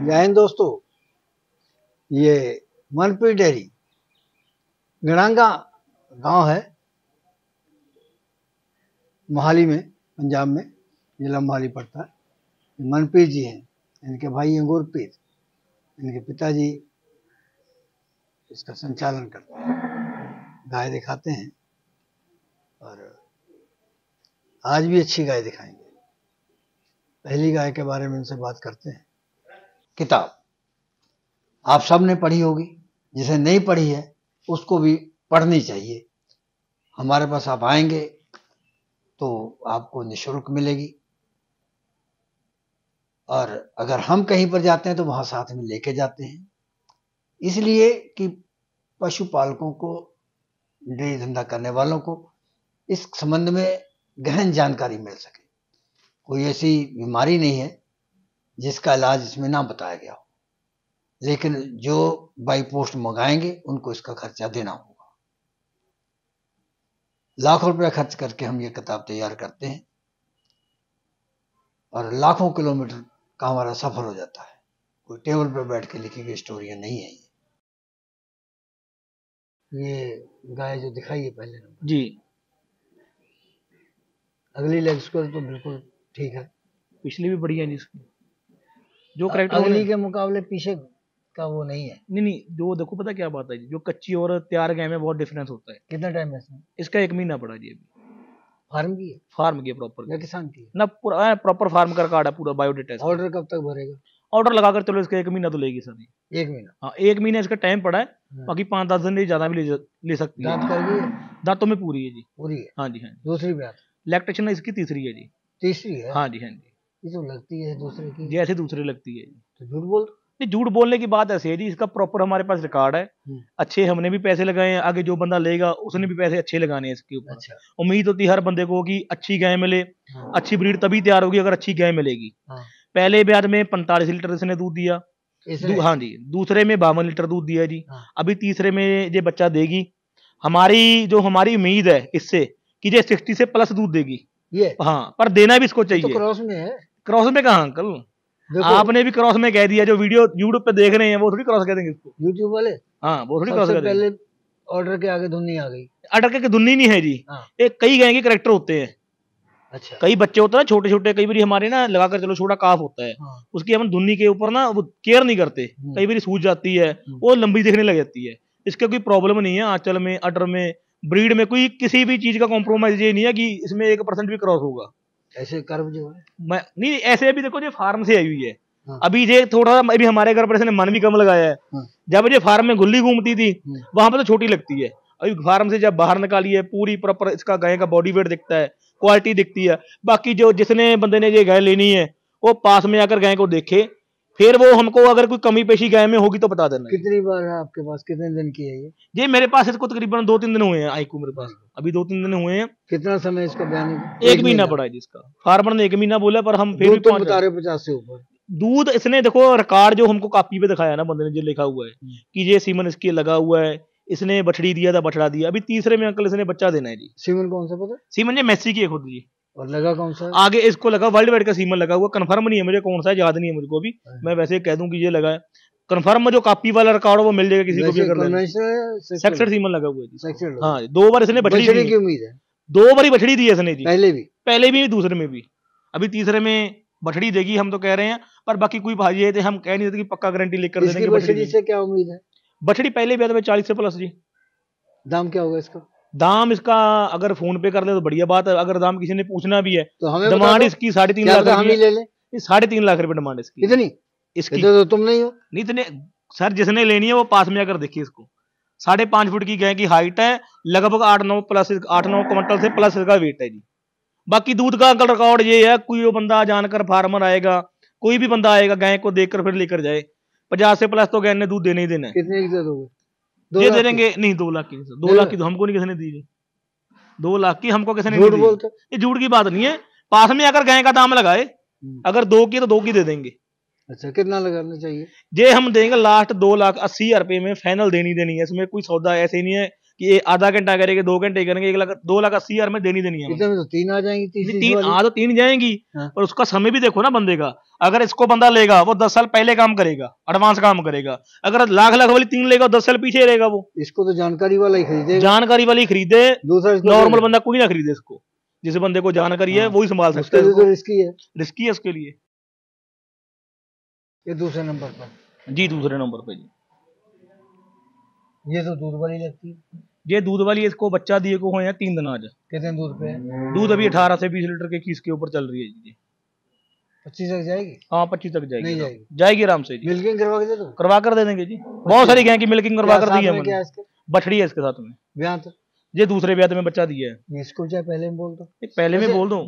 जय हिंद दोस्तों। ये मनप्रीत डेयरी गणांगा गांव है, मोहाली में, पंजाब में, जिला मोहाली पड़ता है। मनप्रीत जी हैं, इनके भाई हैं गुरप्रीत, इनके पिताजी इसका संचालन करते हैं, गाय दिखाते हैं और आज भी अच्छी गाय दिखाएंगे। पहली गाय के बारे में इनसे बात करते हैं। किताब आप सब ने पढ़ी होगी, जिसे नहीं पढ़ी है उसको भी पढ़नी चाहिए। हमारे पास आप आएंगे तो आपको निःशुल्क मिलेगी, और अगर हम कहीं पर जाते हैं तो वहां साथ में लेके जाते हैं, इसलिए कि पशुपालकों को, डेयरी धंधा करने वालों को इस संबंध में गहन जानकारी मिल सके। कोई ऐसी बीमारी नहीं है जिसका इलाज इसमें ना बताया गया हो, लेकिन जो बाई पोस्ट मंगाएंगे उनको इसका खर्चा देना होगा। लाखों रुपया खर्च करके हम ये किताब तैयार करते हैं और लाखों किलोमीटर का हमारा सफर हो जाता है। कोई टेबल पर बैठ के लिखी गई स्टोरियां नहीं है। ये गाय जो दिखाई है पहले नंबर जी, अगली लेग स्क्वायर तो बिल्कुल ठीक है, पिछली भी बढ़िया है जिसकी जो करेक्ट अगली के मुकाबले पीछे का वो नहीं है। नहीं, जो देखो पता क्या बात है जी, जो कच्ची और तैयार गाय में बहुत डिफरेंस होता है। कितना टाइम है इसमें? इसका 1 महीना पड़ा जी। अभी फार्म की है? फार्म की प्रॉपर या किसान की है? ना, पूरा प्रॉपर फार्म का कार्ड है, पूरा बायोडेटा। ऑर्डर कब तक भरेगा? ऑर्डर लगाकर चलो इसका 1 महीना तो लेगी सर। 1 महीना? हाँ, 1 महीना इसका टाइम पड़ा है। बाकी 5-10 दिन ज्यादा भी ले सकती है। दांत कर गई? दांतों में पूरी है जी। पूरी है? हाँ जी, हाँ जी। दूसरी बात, लैक्टेशन इसकी तीसरी है जी। तीसरी है? हाँ जी, हाँ जी। ये तो लगती है दूसरे की, जैसे दूसरी लगती है जी। तो झूठ बोल। नहीं, झूठ बोलने की बात ऐसे है जी, इसका प्रॉपर हमारे पास रिकॉर्ड है। अच्छे हमने भी पैसे लगाए हैं, आगे जो बंदा लेगा उसने भी पैसे अच्छे लगाने हैं इसके ऊपर। अच्छा। उम्मीद होती है हर बंदे को कि अच्छी गाय मिले। अच्छी ब्रीड तभी तैयार होगी अगर अच्छी गाय मिलेगी। पहले ब्याज में 45 लीटर इसने दूध दिया। हाँ जी, दूसरे में 52 लीटर दूध दिया जी। अभी तीसरे में ये बच्चा देगी। हमारी उम्मीद है इससे कि ये 60 से प्लस दूध देगी ये। हाँ, पर देना भी इसको चाहिए। तो क्रॉस में है? क्रॉस में कहाँ अंकल, आपने भी क्रॉस में कह दिया। जो वीडियो यूट्यूब पे देख रहे हैं वो थोड़ी क्रॉस कह देंगे इसको, यूट्यूब वाले। हाँ, वो थोड़ी क्रॉस कह देंगे। पहले ऑर्डर के आगे धुन्नी आ गई। ऑर्डर के धुन्नी नहीं है जी। एक कई गाय के करेक्टर होते हैं। अच्छा। कई बच्चे होते हैं छोटे छोटे, कई बार हमारे ना लगाकर चलो छोटा काफ होता है। उसकी हम धुन्नी के ऊपर ना वो केयर नहीं करते, कई बार सूज जाती है, वो लंबी दिखने लग जाती है। इसका कोई प्रॉब्लम नहीं है। आंचल में, अडर में, ब्रीड में कोई किसी भी चीज का कॉम्प्रोमाइज ये नहीं है कि इसमें 1% भी क्रॉस होगा। ऐसे कर्व जो है नहीं, ऐसे अभी देखो जो फार्म से आई हुई है। अभी ये थोड़ा अभी हमारे घर पर इसने मन भी कम लगाया है। जब ये फार्म में गुल्ली घूमती थी वहां पर तो छोटी लगती है। अभी फार्म से जब बाहर निकाली है पूरी प्रॉपर इसका गाय का बॉडी वेट दिखता है, क्वालिटी दिखती है। बाकी जो जिसने बंदे ने ये गाय लेनी है वो पास में आकर गाय को देखे, फिर वो हमको अगर कोई कमी पेशी गाय में होगी तो बता देना। कितनी बार है आपके पास? कितने दिन की है ये मेरे पास इसको तकरीबन 2-3 दिन हुए हैं आई को मेरे पास। अभी 2-3 दिन हुए हैं। कितना समय इसका बयान? 1 महीना पड़ा है जिसका। फार्मर ने 1 महीना बोला, पर हम फिर भी बता रहे 50 से ऊपर दूध। इसने देखो रिकॉर्ड जो हमको कॉपी पे दिखाया ना बंदे ने, जो लिखा हुआ है कि ये सीमन इसके लगा हुआ है, इसने बछड़ी दिया था, बछड़ा दिया। अभी तीसरे में अंकल इसने बच्चा देना है जी। सीमन कौन सा पता? सीमन ये मेसी की है खुद जी। और लगा कौन सा? आगे इसको लगा वर्ल्ड वाइड का सीमन लगा हुआ। कंफर्म नहीं है मुझे कौन सा है, याद नहीं है मुझको भी। मैं वैसे कह दूं कि ये लगा है। कंफर्म में जो कॉपी वाला रिकॉर्ड वो मिल जाएगा किसी को भी अगर सेक्टर सीमन लगा हुआ है जी। हाँ, 2 बार इसने बछड़ी की उम्मीद है। 2 बार ही बछड़ी दी है इसने जी। पहले भी दूसरे में भी। अभी तीसरे में बछड़ी देगी हम तो कह रहे हैं, पर बाकी कोई भाई है हम कह नहीं देते कि पक्का गारंटी लेकर दे देंगे। बछड़ी से क्या उम्मीद है? बछड़ी पहले ब्याज में 40 से प्लस जी। दाम क्या होगा इसका? दाम इसका अगर फोन पे कर ले तो बढ़िया बात है। अगर दाम किसी ने पूछना भी है तो हमें डिमांड इसकी 3.5 लाख रुपए ले ले। 3.5 लाख रुपए डिमांड इसकी। इतनी इसकी तो तुम नहीं हो। नहीं इतने सर, जिसने लेनी है वो पास में आकर देखिए इसको। 5.5 फुट की गाय की हाइट है, लगभग 8-9 क्विंटल से प्लस इसका वेट है जी। बाकी दूध का अंकल रिकॉर्ड ये है, कोई बंदा जानकर फार्मर आएगा, कोई भी बंदा आएगा गाय को देखकर फिर लेकर जाए, 50 से प्लस तो गाय ने दूध देने ही देना है। कितने की दे दोगे? ये दे देंगे। नहीं, 2 लाख की। 2 लाख की तो हमको नहीं किसी ने दी। 2 लाख की हमको किसी ने नहीं दी। ये झूठ की बात नहीं है। पास में अगर गाय का दाम लगाए, अगर 2 की तो 2 की दे देंगे। अच्छा, कितना लगाना चाहिए? ये हम देंगे लास्ट 2,80,000 रुपए में फाइनल देनी है। इसमें कोई सौदा ऐसे नहीं है कि ये आधा घंटा करेंगे, 2 घंटे करेंगे, 2,80,000 में देनी है। इतने तो 3 आ जाएंगी, तो 3 जाएंगी। पर उसका समय भी देखो ना बंदे का। अगर इसको बंदा लेगा वो 10 साल पहले काम करेगा, एडवांस काम करेगा। अगर लाख वाली 3 लेगा 10 साल पीछे रहेगा वो। इसको तो जानकारी वाला ही खरीदे, जानकारी वाली खरीदे, दूसरा नॉर्मल बंदा कोई ना खरीदे इसको। जिस बंदे को जानकारी है वही संभाल सकता है। रिस्की है इसके लिए। ये दूसरे नंबर पर जी, दूसरे नंबर पे जी। ये तो दूध वाली लगती है। ये दूध वाली, इसको बच्चा दिए को हुए हैं 3 दिन आज। कितने दूध पे है? दूध अभी 18 से 20 लीटर के खीस के ऊपर चल रही है जी। 25 तक जाएगी? हाँ 25 तक जाएगी। नहीं जाएगी? जाएगी आराम से जी। मिल्किंग करवा के दे दो? करवा कर दे देंगे जी। बहुत सारी गाय की मिल्किंग करवा कर दी है मैंने। बछड़ी है इसके साथ में। ब्याह तो ये दूसरे ब्याह में बच्चा दिया है। इसको चाहे पहले में बोल दो। पहले में बोल दो।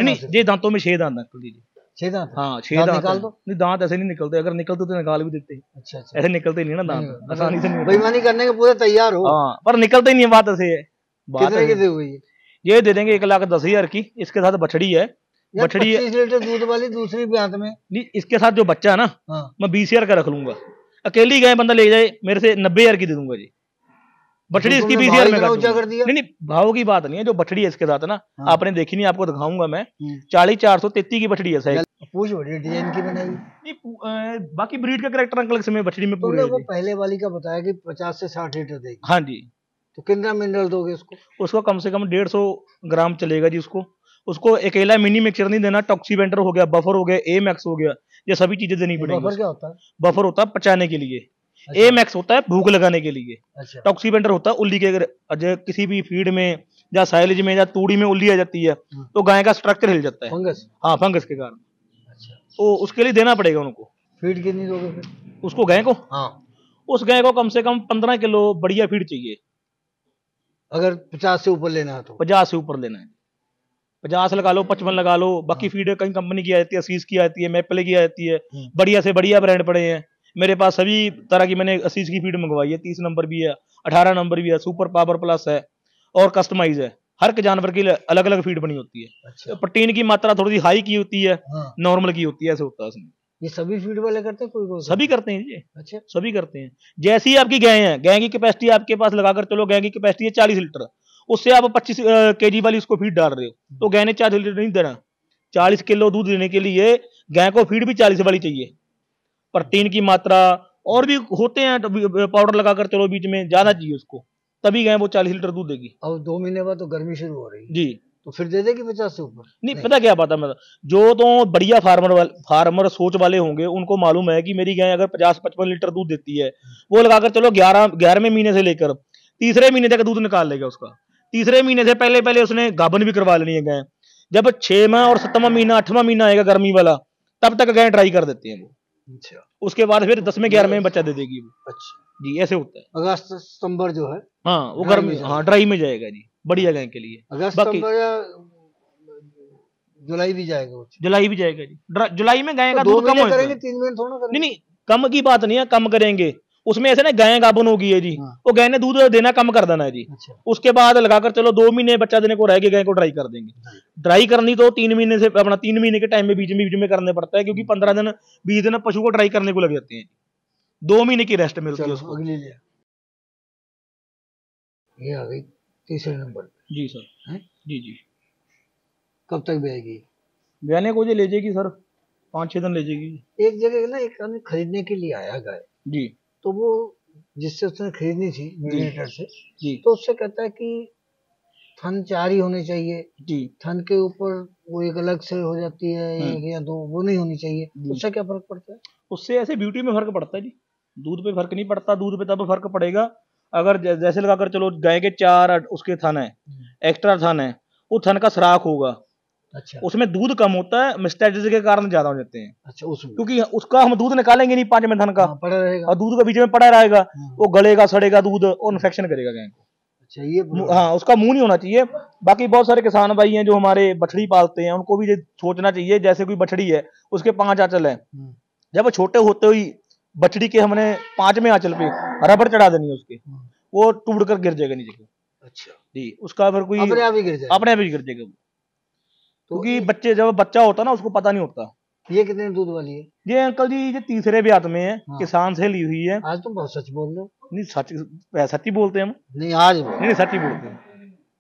नहीं, ये दांतों में 6 दांत निकल दीजिए। 6 दांत? हाँ 6 दांत निकाल दो। नहीं, दांत ऐसे नहीं निकलते। अगर निकलते तो निकाल भी देते। अच्छा। ऐसे निकलते नहीं ना दांत, आसानी से नहीं। बेईमानी करने के पूरे तैयार हो। हाँ, पर निकलते ही नहीं है। बात ऐसे है। कितने की दोगे? ये दे देंगे 1,10,000 की। इसके साथ बछड़ी है। बछड़ी 25 लीटर दूध वाली दूसरी ब्यात में। नहीं, इसके साथ जो बच्चा है ना, मैं 20,000 का रख लूंगा। अकेली गाय बंदा ले जाए मेरे से 90,000 की दे दूंगा जी। बछड़ी इसकी 20,000 में कर दिया। नहीं, भाव की बात नहीं है। जो बछड़ी है इसके साथ ना, आपने देखी नहीं, आपको दिखाऊंगा मैं। 40,433 की बछड़ी है। सही पूछ बड़ी डिजाइन की बनाई। नहीं, बाकी ब्रीड का कैरेक्टर अंकल इसमें बछड़ी में पूरे। वो पहले वाली का बताया कि 50 से 60 लीटर देगी। हाँ जी। तो कितना मिनरल दोगे उसको? उसको कम से कम 150 ग्राम चलेगा जी। उसको अकेला मिनी मिक्सचर नहीं देना। टॉक्सीवेंटर हो गया, बफर हो गया, ए मैक्स हो गया, ये सभी चीजें देनी पड़ेगी। बफर क्या होता है? बफर होता है पचाने के लिए। अच्छा। ए मैक्स होता है भूख लगाने के लिए। अच्छा। टॉक्सीवेंटर होता है उल्ली के, अगर किसी भी फीड में या साइलेज में या तूड़ी में उल्ली आ जाती है तो गाय का स्ट्रक्चर हिल जाता है। फंगस? हाँ, फंगस के कारण। अच्छा। तो उसके लिए देना पड़ेगा उनको। फीड कितनी दोगे फिर उसको, गाय को? हाँ, उस गाय को कम से कम 15 किलो बढ़िया फीड चाहिए। अगर 50 से ऊपर लेना है तो? 50 से ऊपर लेना है। 50 लगा लो, 55 लगा लो। बाकी फीड कई कंपनी की आती है, असीस की आती है, मैपले की आती है। बढ़िया से बढ़िया ब्रांड पड़े हैं मेरे पास। सभी तरह की मैंने असीस की फीड मंगवाई है। 30 नंबर भी है, 18 नंबर भी है, सुपर पावर प्लस है और कस्टमाइज है। हर के जानवर के लिए अलग अलग फीड बनी होती है। अच्छा। प्रोटीन की मात्रा थोड़ी सी हाई की होती है, नॉर्मल की होती है, ऐसे होता है उसमें। ये सभी फीड वाले करते हैं? कोई सभी करते हैं जी। अच्छा। सभी करते हैं। जैसी आपकी गाय है, गाय की कैपेसिटी आपके पास लगाकर चलो, गाय की कैपेसिटी है 40 लीटर, उससे आप 25 kg वाली उसको फीड डाल रहे हो तो गाय ने 40 लीटर नहीं देना। 40 किलो दूध देने के लिए गाय को फीड भी 40 वाली चाहिए। प्रोटीन की मात्रा और भी होते हैं, पाउडर लगाकर चलो बीच में, ज्यादा चाहिए उसको, तभी गाय वो 40 लीटर दूध देगी। अब 2 महीने बाद तो गर्मी शुरू हो रही है जी, तो फिर दे देगी 50 से ऊपर? नहीं, पता क्या बात है, मतलब जो तो बढ़िया फार्मर सोच वाले होंगे उनको मालूम है कि मेरी गाय अगर 50-55 लीटर दूध देती है, वो लगाकर चलो 11वें महीने से लेकर तीसरे महीने तक दूध निकाल लेगा उसका। तीसरे महीने से पहले पहले उसने गाभन भी करवा लेनी है गाय। जब 6वां और 7वां महीना 8वां महीना आएगा गर्मी वाला, तब तक गाय ट्राई कर देते हैं वो। अच्छा। उसके बाद फिर 10वें 11वें में बच्चा दे देगी वो। अच्छा जी, ऐसे होता है। अगस्त सितंबर जो है, हाँ, वो गर्मी, हाँ, ड्राई में जाएगा जी, बढ़िया गाय के लिए। अगस्त सितंबर या जुलाई भी जाएगा? जुलाई भी जाएगा जी। जुलाई में गाय का दूध कम होगा। 3 महीने थोड़ा करेंगे। नहीं, कम की बात नहीं है, कम करेंगे उसमें ऐसे ना, गाय गाभन होगी है जी। वो गाय ने दूध देना कम कर देना है जी। अच्छा। उसके बाद लगाकर चलो 2 महीने बच्चा देने को रहेगा, गाय को ड्राई कर देंगे। ड्राई करनी तो 3 महीने से अपना 3 महीने के टाइम में बीच में करने पड़ता है, क्योंकि 15 दिन 20 दिन पशु को ड्राई करने को लग जाते हैं। 2 महीने की रेस्ट मिलती है उसको। अगली ये आ गई तीसरे नंबर पे। जी सर। जी जी। कब तक ब्याएगी? ब्याने को ले जाएगी सर, 5-6 दिन ले जाएगी। एक जगह ना एक आदमी खरीदने के लिए आया गाय जी, तो वो जिससे उसने खरीदनी थी मीडिएटर से जी, तो उससे कहता है कि थन 4 ही होने चाहिए जी। थन के ऊपर वो एक अलग से हो जाती है, 1 या 2 वो नहीं होनी चाहिए। उससे क्या फर्क पड़ता है? उससे ऐसे ब्यूटी में फर्क पड़ता है जी, दूध पे फर्क नहीं पड़ता। दूध पे तब फर्क पड़ेगा अगर जैसे लगाकर चलो गाय के 4 उसके थन है, एक्स्ट्रा थन है, वो थन का सराख होगा। अच्छा। उसमें दूध कम होता है, मिस्टेरिस के कारण ज्यादा हो जाते हैं। अच्छा, उसमें क्योंकि उसका हम दूध निकालेंगे नहीं 5वें थन का, पड़ा रहेगा और दूध का बीच में पड़ा रहेगा, वो गलेगा सड़ेगा दूध और इन्फेक्शन करेगा गाय को। अच्छा, ये हाँ, उसका मुंह नहीं होना चाहिए। बाकी बहुत सारे किसान भाई हैं जो हमारे बछड़ी पालते हैं, उनको भी सोचना चाहिए, जैसे कोई बछड़ी है उसके 5 आंचल है, जब वो छोटे होते हुए बछड़ी के हमने 5वें आंचल पे रबड़ चढ़ा देनी है उसके, वो टूट कर गिर जाएगा नीचे। अच्छा जी, उसका फिर कोई अपने आप ही गिर जाएगा, क्योंकि बच्चे जब बच्चा होता है ना उसको पता नहीं होता ये कितने दूध वाली है? ये अंकल जी ये तीसरे ब्यात में है। हाँ। किसान से ली हुई है। आज तुम बहुत सच बोल रहे हो। नहीं सच ही बोलते हैं हम। नहीं आज नहीं सच ही बोलते हैं।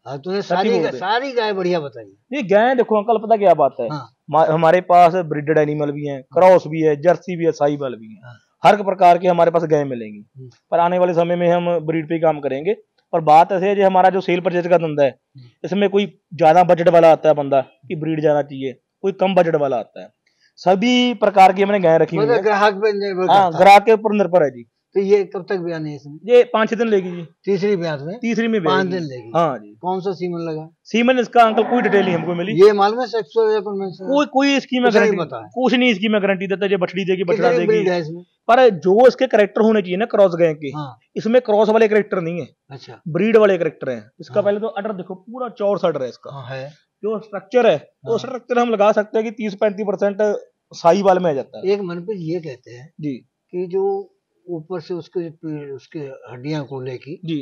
आज तूने सारी गाय बढ़िया बताई। नहीं गाय देखो अंकल पता क्या बात है। हाँ। हमारे पास ब्रीडेड एनिमल भी हैं, क्रॉस भी है, जर्सी भी है, साहिवाल भी है। हाँ। हर प्रकार के हमारे पास गाय मिलेंगी। पर आने वाले समय में हम ब्रीड पे ही काम करेंगे। पर बात ऐसे है जो हमारा जो सेल परचेज का धंधा है, इसमें कोई ज्यादा बजट वाला आता है बंदा कि ब्रीड जाना चाहिए, कोई कम बजट वाला आता है। सभी प्रकार की हमने गाय रखी हुई है। ग्राहक पे निर्भर। हाँ ग्राहक के ऊपर निर्भर है जी। तो ये कब तक ब्यान है इसमें? ये 5-6 दिन लेगी जी। तीसरी ब्यान में? तीसरी में 5 दिन लेगी। हाँ जी। कौन सा सीमन लगा? सीमन इसका अंकल कोई डिटेल नहीं हमको मिली। ये मालूम है सेक्सुअल या कन्वेंशनल? कोई इसकी मैं गारंटी कुछ नहीं इसकी मैं गारंटी देता। ये बछड़ी देगी बछड़ा देगी, पर जो इसके कैरेक्टर होने चाहिए ना क्रॉस गाय के। हाँ। इसमें क्रॉस वाले कैरेक्टर नहीं है। अच्छा ब्रीड वाले कैरेक्टर है इसका। हाँ। पहले तो अडर देखो पूरा चौड़ सड है इसका। हाँ, है जो स्ट्रक्चर है। हाँ। वो स्ट्रक्चर हम लगा सकते हैं कि 30-35% साहिवाल में आ जाता है। एक मन पे ये कहते हैं जी कि जो ऊपर से उसके हड्डियां खोले की जी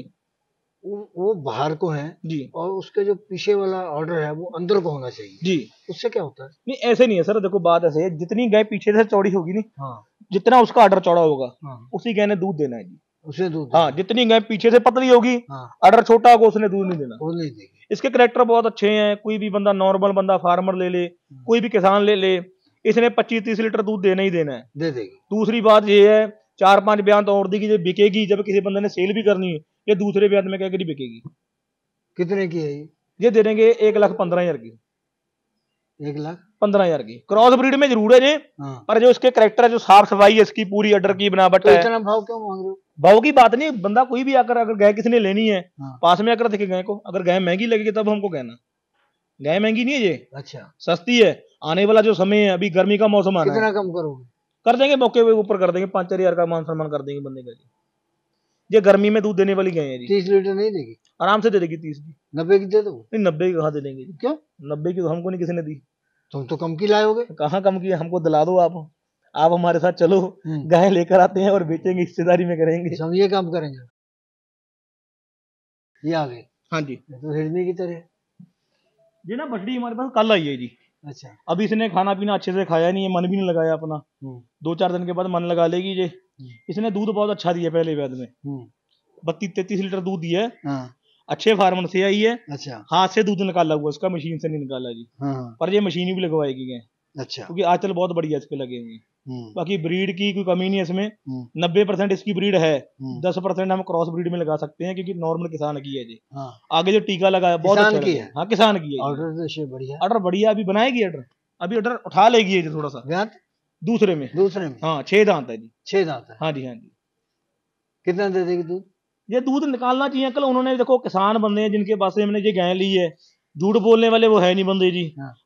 वो बाहर को है जी, और उसके जो पीछे वाला ऑर्डर है वो अंदर को होना चाहिए जी। उससे क्या होता है? नहीं ऐसे नहीं है सर। देखो बात ऐसे है, जितनी गाय पीछे से चौड़ी होगी नी, हाँ, जितना उसका ऑर्डर चौड़ा होगा, हाँ, उसी गाय ने दूध देना है जी। उसे दूध। हाँ जितनी गाय पीछे से पतली होगी, हाँ, ऑर्डर छोटा होगा, उसने दूध नहीं देना। वो नहीं देगी। इसके कैरेक्टर बहुत अच्छे हैं। कोई भी बंदा नॉर्मल बंदा फार्मर ले ले, कोई भी किसान ले ले, इसने 25-30 लीटर दूध देना ही देना है, दे देगी। दूसरी बात ये है 4-5 बयान तो और देगी, जब बिकेगी, जब किसी बंदे ने सेल भी करनी है, ये दूसरे बयान में क्या करी बिकेगी। कितने की है ये दे देंगे 1,15,000 की। 1,15,000 की क्रॉस ब्रीड में जरूर है जी। हाँ। पर जो इसके कैरेक्टर है, जो साफ सफाई है इसकी, पूरी अडर की बनावट तो है। इतना भाव क्यों मांग रहे हो? भाव की बात नहीं, बंदा कोई भी आकर अगर गाय किसी ने लेनी है, हाँ, पास में आकर देखे गाय को, अगर गाय महंगी लगेगी तब हमको कहना। गाय महंगी नहीं है ये, अच्छा सस्ती है। आने वाला जो समय है, अभी गर्मी का मौसम आना है। कितना कम करोगे? कर देंगे, मौके पे ऊपर कर देंगे, 5-4 हज़ार का मान सम्मान कर देंगे बंदे का जी। ये गर्मी में दूध देने वाली गाय है जी। 30 लीटर नहीं देगी? आराम से दे देगी 30 की। 90 की दे दो? नहीं 90 की कहाँ दे देंगे जी। क्यों 90 की? तो हमको नहीं किसी ने दी। तुम तो कम की लाए होगे। कहाँ कम की? हमको दिला दो आप हमारे साथ चलो, गाय लेकर आते हैं और बेचेंगे, हिस्सेदारी में करेंगे। हम ये काम करेंगे। ये आ गए। हाँ जी। तो हिरनी की तरह जी ना, बछड़ी हमारे पास कल आई है जी। अच्छा अभी इसने खाना पीना अच्छे से खाया नहीं है, मन भी नहीं लगाया अपना। 2-4 दिन के बाद मन लगा लेगी जी। इसने दूध बहुत अच्छा दिया पहले बाद में, 32-33 लीटर दूध दिया है। हाँ। अच्छे फार्मर से आई है। अच्छा हाथ से दूध निकाला हुआ इसका, मशीन से नहीं निकाला जी। हाँ। पर ये मशीन भी लगवाएगी गाय। अच्छा क्योंकि आजकल बहुत बढ़िया इसके लगे हुए। बाकी ब्रीड की कोई कमी नहीं है इसमें। 90% इसकी ब्रीड है। 10% हम क्रॉस ब्रीड में लगा सकते हैं, क्योंकि नॉर्मल किसान की है जी। हाँ। आगे जो टीका लगाया बहुत अच्छा है। हाँ किसान की है। ऑर्डर बढ़िया अभी बनाएगी। ऑर्डर उठा लेगी है थोड़ा सा दूसरे में। हाँ 6 दांत है जी। 6 दांत है। हाँ जी हाँ जी। कितना दे देगी दूध? ये दूध निकालना चाहिए अंकल। उन्होंने देखो किसान बंदे हैं जिनके पास हमने ये गाय ली है, झूठ बोलने वाले वो है नहीं बंदे जी।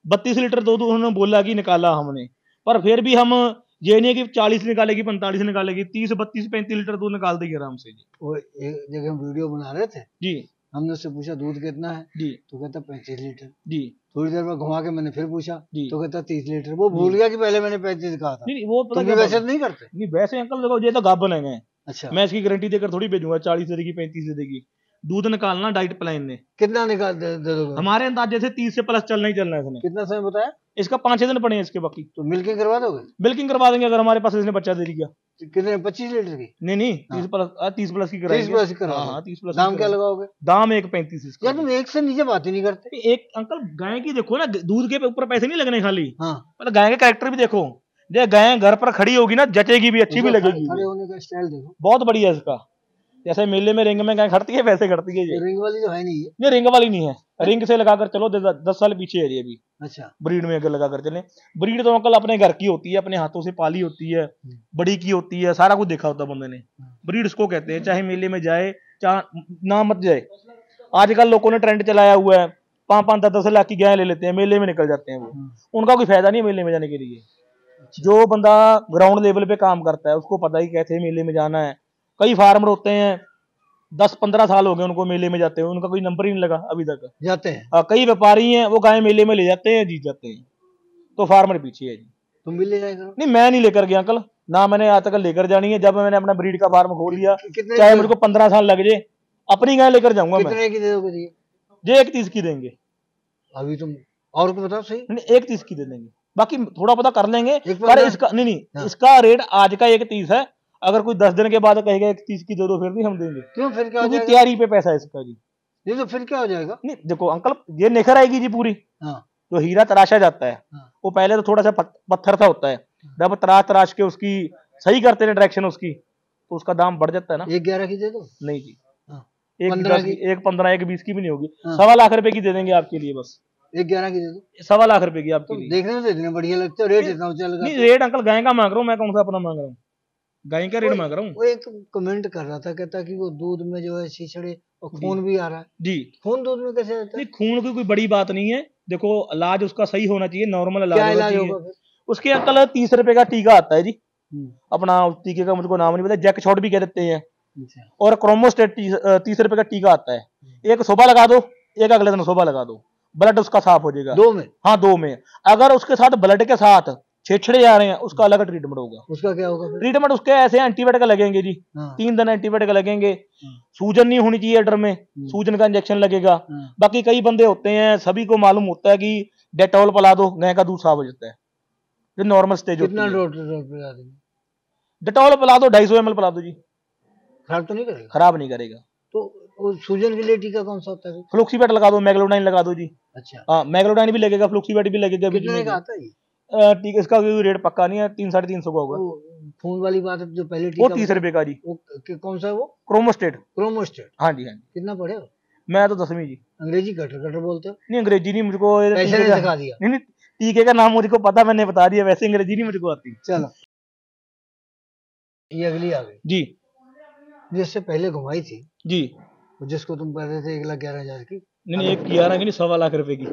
32 लीटर दूध उन्होंने बोला कि निकाला हमने, पर फिर भी हम ये नहीं कि 40 निकालेगी, 45 निकालेगी, 30, 32, 35 लीटर दूध निकाल देगी आराम से जी। वो एक जगह हम वीडियो बना रहे थे जी, हमने उससे पूछा दूध कितना है जी, तो कहता 35 लीटर जी। थोड़ी देर में घुमा के मैंने फिर पूछा तो कहता 30 लीटर। वो भूल गया कि पहले मैंने 35 कहा था। नहीं वो पता वैसे नहीं करते। नहीं वैसे अंकल देखो ये तो गाब बनाए। अच्छा मैं इसकी गारंटी देकर थोड़ी भेजूंगा 40 दे देगी 35 दे देगी। दूध निकालना डाइट प्लान ने कितना निकाल दे दोगे? हमारे अंदाजे से 30 से प्लस चलना ही चलना है इसने। कितना समय बताया इसका? 5-6 दिन पड़े हैं इसके। बाकी तो मिल्किंग करवा दोगे? मिल्किंग करवा देंगे अगर हमारे पास इसने बच्चा दे दिया। कितने? 25 लीटर की? नहीं 30 प्लस की कराएंगे। 30 प्लस की करवा। हाँ 30 प्लस। दाम क्या लगाओगे? दाम 1.35 इसका। यार तुम एक से नीचे बात ही नहीं करते। एक अंकल गाय की देखो ना, दूध के ऊपर पैसे नहीं लगने खाली। हाँ मतलब गाय के कैरेक्टर भी देखो। जो गाय घर पर खड़ी होगी ना, जचेगी भी, अच्छी भी लगेगी। खड़े होने का स्टाइल देखो बहुत बढ़िया इसका। जैसे मेले में रिंग में गाय खड़ती है वैसे खड़ती है ये। रिंग वाली तो है नहीं है। ये रिंग वाली नहीं है। रिंग से लगाकर चलो 10 साल पीछे है ये अभी। अच्छा ब्रीड में अगर लगाकर चले। ब्रीड तो अंकल अपने घर की होती है, अपने हाथों से पाली होती है, बड़ी की होती है, सारा कुछ देखा होता है बंदे ने। ब्रीड उसको कहते हैं, चाहे मेले में जाए चाहे ना मत जाए। आजकल लोगों ने ट्रेंड चलाया हुआ है, 5-5, 10-10 लाख की गाय ले लेते हैं, मेले में निकल जाते हैं। वो उनका कोई फायदा नहीं है मेले में जाने के लिए। जो बंदा ग्राउंड लेवल पे काम करता है उसको पता ही कैसे मेले में जाना है। कई फार्मर होते हैं 10-15 साल हो गए उनको मेले में जाते हैं, उनका कोई नंबर ही नहीं लगा अभी तक जाते हैं। कई व्यापारी हैं वो गाय मेले में ले जाते हैं, जीत जाते हैं, तो फार्मर पीछे है जी। तुम भी ले जाएगा? नहीं मैं नहीं लेकर गया अंकल, ना मैंने आज तक लेकर जानी है। जब मैंने अपना ब्रीड का फार्म खोल लिया, चाहे मेरे को 15 साल लग जाए, अपनी गाय लेकर जाऊंगा मैं। कितने की दे दोगे? 1.30 की देंगे। अभी तुम और को बताओ सही। नहीं 1.30 की दे देंगे। बाकी थोड़ा पता कर लेंगे, पर इसका नहीं इसका रेट आज का 1.30 है। अगर कोई 10 दिन के बाद कहेगा 1.30 की दे दो, फिर नहीं हम देंगे। क्यों? फिर क्या हो जाएगा? तैयारी पे पैसा है इसका जी। ये तो फिर क्या हो जाएगा? नहीं देखो अंकल, ये निखर आएगी जी पूरी। तो हीरा तराशा जाता है, वो पहले तो थोड़ा सा पत्थर सा होता है, जब तराश के उसकी सही करते हैं डायरेक्शन उसकी, तो उसका दाम बढ़ जाता है ना। 1.11 की दे दो? नहीं जी, 1.15 1.20 की भी नहीं होगी, 1.25 लाख रुपए की दे देंगे आपके लिए बस। 1.11 की दे दो, 1.25 लाख रुपए की आपके लिए। देखने में तो इतने बढ़िया लगते हो, रेट इतना ऊंचा लगा। नहीं रेट अंकल गाय का मांग रहा हूँ मैं, कौन सा अपना मांग रहा हूँ, गाय का रेट मांग रहा हूँ। वो एक कमेंट कर रहा था, कहता कि वो दूध में जो है छीछड़े और खून भी आ रहा है जी। खून दूध में कैसे आता है? खून की कोई बड़ी बात नहीं है, देखो इलाज उसका सही होना चाहिए, नॉर्मल इलाज होगा। उसके अंकल 30 रुपए का टीका आता है जी, अपना टीके का मुझको नाम नहीं पता, जैक शॉट भी कह देते हैं, और क्रोमोस्टेट 30 रुपए का टीका आता है। एक सुबह लगा दो, एक अगले दिन सुबह लगा दो, ब्लड उसका साफ हो जाएगा। 2 में? हाँ 2 में। अगर उसके साथ ब्लड के साथ छेछड़े आ रहे हैं, उसका अलग ट्रीटमेंट होगा। उसका क्या होगा? ट्रीटमेंट उसके ऐसे एंटीबायोटिक लगेंगे जी, 3 दिन एंटीबायोटिक लगेंगे। सूजन नहीं होनी चाहिए अडर में, सूजन का इंजेक्शन लगेगा। बाकी कई बंदे होते हैं, सभी को मालूम होता है कि डेटॉल पिला दो गाय का दूध साफ हो जाता है, जो नॉर्मल स्टेज होती है। डेटॉल पिला दो, 250 ml पिला दो जी, खराब तो नहीं करेगा? खराब नहीं करेगा। तो सूजन के लिए टीका कौन सा होता है? फ्लुक्सीवेट लगा दो, मैग्लोडाइन लगा दो जी। अच्छा हाँ, मैग्लोडाइन भी लगेगा, फ्लुक्सीवेट भी लगेगा। कितने का आता है? टीका इसका रेट पक्का नहीं है, 300-350 का होगा। खून वाली बात है जो पहले टीका, वो 30 रुपए का जी। वो कौन सा है वो? क्रोमोस्टेट। क्रोमोस्टेट, हाँ जी हाँ जी। कितना पढ़े हो? मैं तो 10वीं जी। अंग्रेजी कटर बोलते हो? नहीं अंग्रेजी नहीं मुझको, ऐसे नहीं सिखा दिया? नहीं टीके का नाम मुझको पता, मैंने बता दिया, वैसे अंग्रेजी नहीं मुझको आती। चलो ये अगली आ गई जी, जिससे पहले घुमाई थी जी, जिसको तुम कह रहे थे 1,11,000 की। नहीं 1,11 की नहीं, 1.25 लाख रुपए की।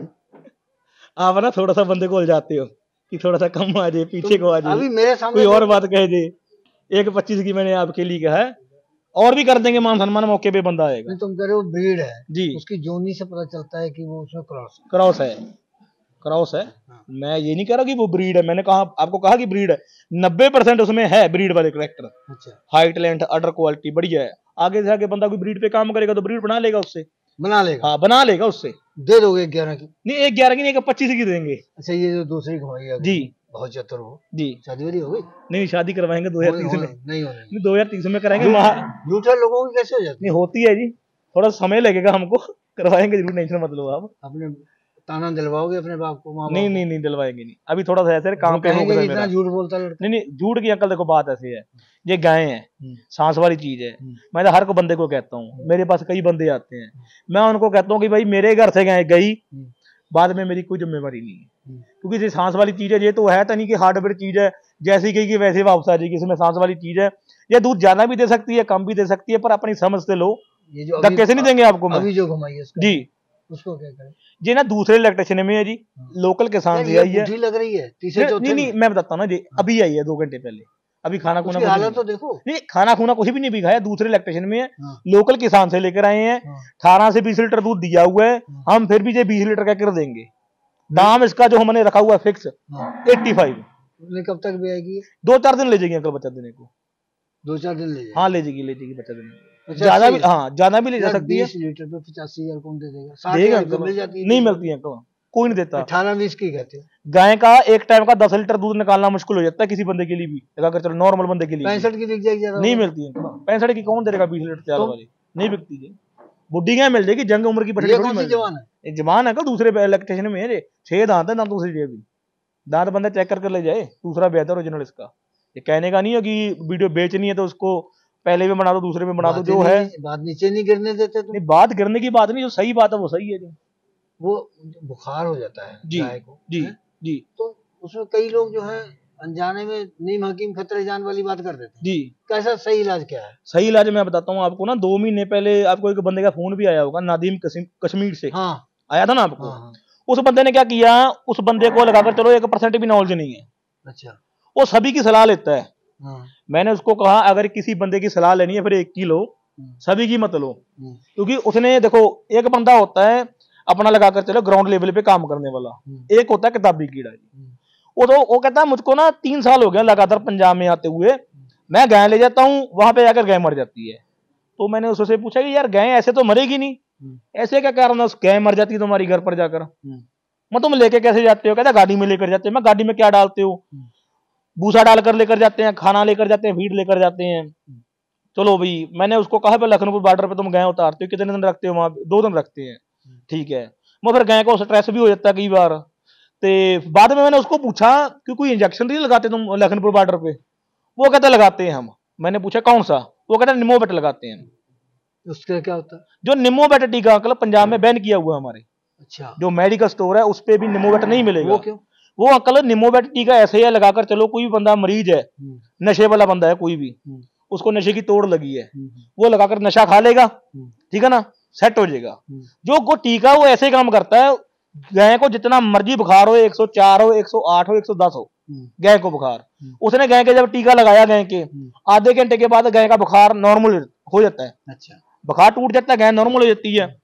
आप ना थोड़ा सा बंदे को उल जाते हो कि थोड़ा सा कम आ जाए, पीछे को आ जाए, अभी मेरे सामने कोई और बात कह दे। 1.25 की मैंने आपके लिए कहा है, और भी कर देंगे मान सम्मान, मौके पे बंदा आएगा। तुम कह रहे हो ब्रीड है जी, उसकी जोनी से पता चलता है कि वो उसमें क्रॉस है। मैं ये नहीं कह रहा कि वो ब्रीड है, मैंने कहा आपको कहा कि ब्रीड है, 90% उसमें है ब्रीड वाले कैरेक्टर। अच्छा, हाइट लेंथ अडर क्वालिटी बढ़िया है। आगे से आगे बंदा कोई ब्रीड पे काम करेगा तो ब्रीड बना लेगा उससे, बना लेगा। हाँ बना लेगा उससे। दे दोगे 11 की? नहीं 1,11 की नहीं, 1.25 की देंगे। अच्छा, ये जो दूसरी घुमाई जी, बहुत चतुर हो जी। शादी वादी हो गई? नहीं शादी करवाएंगे 2030 में। नहीं 2030 में कराएंगे। झूठे लोगों की कैसे हो जाती? नहीं होती है जी, थोड़ा समय लगेगा हमको, करवाएंगे जरूर, टेंशन मत लो आप। अपने ताना दिलवाओगे अपने बाप को? माँ नहीं नहीं दिलवाएंगे नहीं, अभी थोड़ा सा ऐसे काम पे हो गया। झूठ बोलता लड़का? नहीं झूठ की अंकल देखो बात ऐसी है, ये गाय है, सांस वाली चीज है। मैं तो हर को बंदे को कहता हूँ, मेरे पास कई बंदे आते हैं, मैं उनको कहता हूँ कि भाई मेरे घर से गाय गई, बाद में मेरी कोई जिम्मेवारी नहीं है, क्योंकि ये सांस वाली चीज है। ये तो है तो नहीं कि हार्डवेयर चीज है, जैसी गई कि वैसे वापस आ जाएगी। इसमें सांस वाली चीज है, ये दूध ज्यादा भी दे सकती है, कम भी दे सकती है, पर अपनी समझ से लो, धक्के से नहीं देंगे आपको। अभी जो घुमाई जी उसको क्या करें? ये ना दूसरे इलेक्ट्रिशियन में है जी, लोकल किसान से आई है। लग रही है नहीं मैं बताता हूँ ना जी, अभी आई है 2 घंटे पहले, अभी खाना खुना हालत तो देखो। नहीं खाना खुना कुछ भी नहीं भी खाया, दूसरे इलेक्ट्रिशियन में है, लोकल किसान से लेकर आए हैं। 18 से 20 लीटर दूध दिया हुआ है, हम फिर भी 20 लीटर का कर देंगे। दाम इसका जो हमने रखा हुआ है फिक्स 85। कब तक भी आएगी? 2-4 दिन ले जाएगी अंकल बच्चा देने को। 2-4 दिन ले जाएगी? हाँ ले जाएगी बच्चा देने को। ज्यादा भी, हाँ ज्यादा भी ले जा सकती है। 20 लीटर पे 85,000 कौन दे देगा? 60,000 मिल जाती है? नहीं मिलती है, कोई नहीं देता। 18-20 की कहते हैं। गाय का एक टाइम का 10 लीटर दूध निकालना मुश्किल हो जाता है किसी बंदे के लिए भी, अगर चलो नॉर्मल बंदे के लिए। 65 की बिक जाएगी? नहीं मिलती है 65 की, कौन देगा 20 लीटर चार वाली? नहीं बिकती है। बुढ़ी गाय मिल जाएगी, जंग उम्र की जवान है। कल दूसरे इलेक्ट्रिशियन में है, 6 दांत है, दांत दूसरी भी दांत बंदा चेक करके ले जाए, दूसरा बेहतर ओरिजिनल इसका। ये कहने का नहीं है कि वीडियो बेचनी है तो उसको पहले में बना दो दूसरे में बना दो, जो है बात नीचे नहीं गिरने देते तुम। नहीं बात गिरने की बात नहीं, जो सही बात है वो सही है। जो वो बुखार हो जाता है जी गाय को जी जी, तो उसमें कई लोग जो है अनजाने में नीम हकीम खतरे जान वाली बात कर देते हैं जी। कैसा सही इलाज क्या है? सही इलाज मैं बताता हूँ आपको ना। 2 महीने पहले आपको एक बंदे का फोन भी आया होगा, नादीम कश्मीर से। हाँ आया था ना आपको? हाँ। उस बंदे ने क्या किया, उस बंदे को लगाकर चलो 1% भी नॉलेज नहीं है। अच्छा, वो सभी की सलाह लेता है। हाँ। मैंने उसको कहा अगर किसी बंदे की सलाह लेनी है फिर एक की लो, सभी की मत लो, क्योंकि उसने देखो एक बंदा होता है अपना लगाकर चलो ग्राउंड लेवल पे काम करने वाला, एक होता है किताबी कीड़ा। वो कहता है मुझको ना 3 साल हो गया लगातार पंजाब में आते हुए, मैं गाय ले जाता हूँ, वहां पे जाकर गाय मर जाती है। तो मैंने उससे पूछा कि यार गाय ऐसे तो मरेगी नहीं, ऐसे क्या कारण है गाय मर जाती है तुम्हारी घर पर जाकर? मैं तुम लेके कैसे जाते हो? कहता गाड़ी में लेकर जाते हैं। मैं गाड़ी में क्या डालते हो? भूसा डालकर लेकर जाते हैं, खाना लेकर जाते हैं, फीड लेकर जाते हैं। चलो भाई, मैंने उसको कहा लखनपुर बॉर्डर पे तुम गाय उतारते हो, कितने दिन रखते हो वहां? 2 दिन रखते हैं। ठीक है। मैं फिर गाय को स्ट्रेस भी हो जाता है कई बार। तो बाद में मैंने उसको पूछा कि कोई इंजेक्शन नहीं लगाते तुम लखनपुर बॉर्डर पे? वो कहता लगाते हैं हम। मैंने पूछा कौन सा? वो कहता निमोबेट लगाते हैं। उसका क्या होता है? जो निमोबेट टीका अंकल पंजाब में बैन किया हुआ है हमारे। अच्छा। जो मेडिकल स्टोर है उस पे भी निमोबेट नहीं मिलेगा। वो क्यों? वो अंकल निमोबेट टीका ऐसे ही लगाकर चलो, कोई भी बंदा मरीज है, नशे वाला बंदा है कोई भी, उसको नशे की तोड़ लगी है, वो लगाकर नशा खा लेगा, ठीक है ना, सेट हो जाएगा। जो वो टीका वो ऐसे काम करता है, गाय को जितना मर्जी बुखार हो, 104 हो, 108 हो, 110 हो, गाय को बुखार, उसने गाय के जब टीका लगाया गाय के आधे घंटे के बाद गाय का बुखार नॉर्मल हो जाता है। अच्छा। बुखार टूट जाता है, गाय नॉर्मल हो जाती है।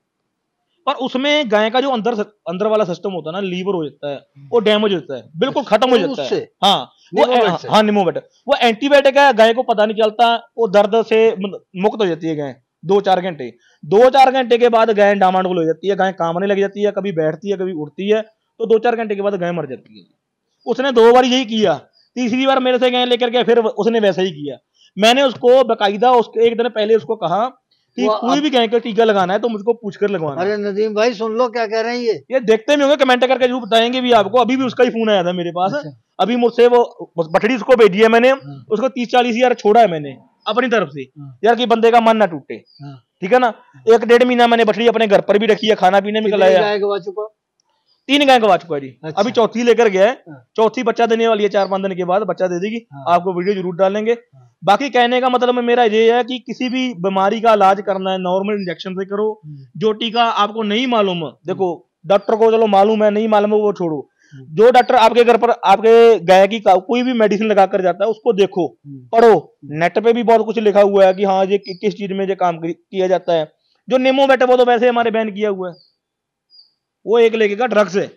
पर उसमें गाय का जो अंदर वाला सिस्टम होता है ना, लीवर हो जाता है, वो डैमेज होता है, बिल्कुल खत्म हो जाता है। हाँ वो निमोबेट वो एंटीबायोटिक है, गाय को पता नहीं चलता, वो दर्द से मुक्त हो जाती है गाय 2-4 घंटे। 2-4 घंटे के बाद गाय डामाडोल हो जाती है, गाय कामने लग जाती है, कभी बैठती है, कभी उठती है, तो 2-4 घंटे के बाद गाय मर जाती है। उसने 2 बार यही किया, तीसरी बार मेरे से गाय लेकर गया, फिर उसने वैसा ही किया। मैंने उसको बकायदा उसके 1 दिन पहले उसको कहा कि कोई भी गाय का टीका लगाना है तो मुझको पूछकर लगवाना। अरे नदीम भाई सुन लो क्या कह रहे हैं ये देखते भी होंगे, कमेंट करके जरूर बताएंगे भी आपको। अभी भी उसका ही फोन आया था मेरे पास। अच्छा। अभी मुझसे वो बछड़ी उसको भेजी है मैंने। उसको 30-40 हजार छोड़ा है मैंने अपनी तरफ से, यार कि बंदे का मन ना टूटे, ठीक है ना। 1-1.5 महीना मैंने बछड़ी अपने घर पर भी रखी है, खाना पीने में खिलाया। 3 गाय गवा चुका है जी। अच्छा। अभी चौथी लेकर गया है, चौथी बच्चा देने वाली है, 4-5 दिन के बाद बच्चा दे देगी। आपको वीडियो जरूर डालेंगे। बाकी कहने का मतलब मेरा ये है कि किसी भी बीमारी का इलाज करना है नॉर्मल इंजेक्शन से करो। जो टीका आपको नहीं मालूम, देखो डॉक्टर को चलो मालूम है, नहीं मालूम है वो छोड़ो। जो डॉक्टर आपके घर पर आपके गाय की कोई भी मेडिसिन लगा कर जाता है, उसको देखो, पढ़ो। नेट पे भी बहुत कुछ लिखा हुआ है कि हाँ ये किस चीज में ये काम किया जाता है। जो निमोबेट वो तो वैसे हमारे बैन किया हुआ है, वो एक लेके का ड्रग्स है।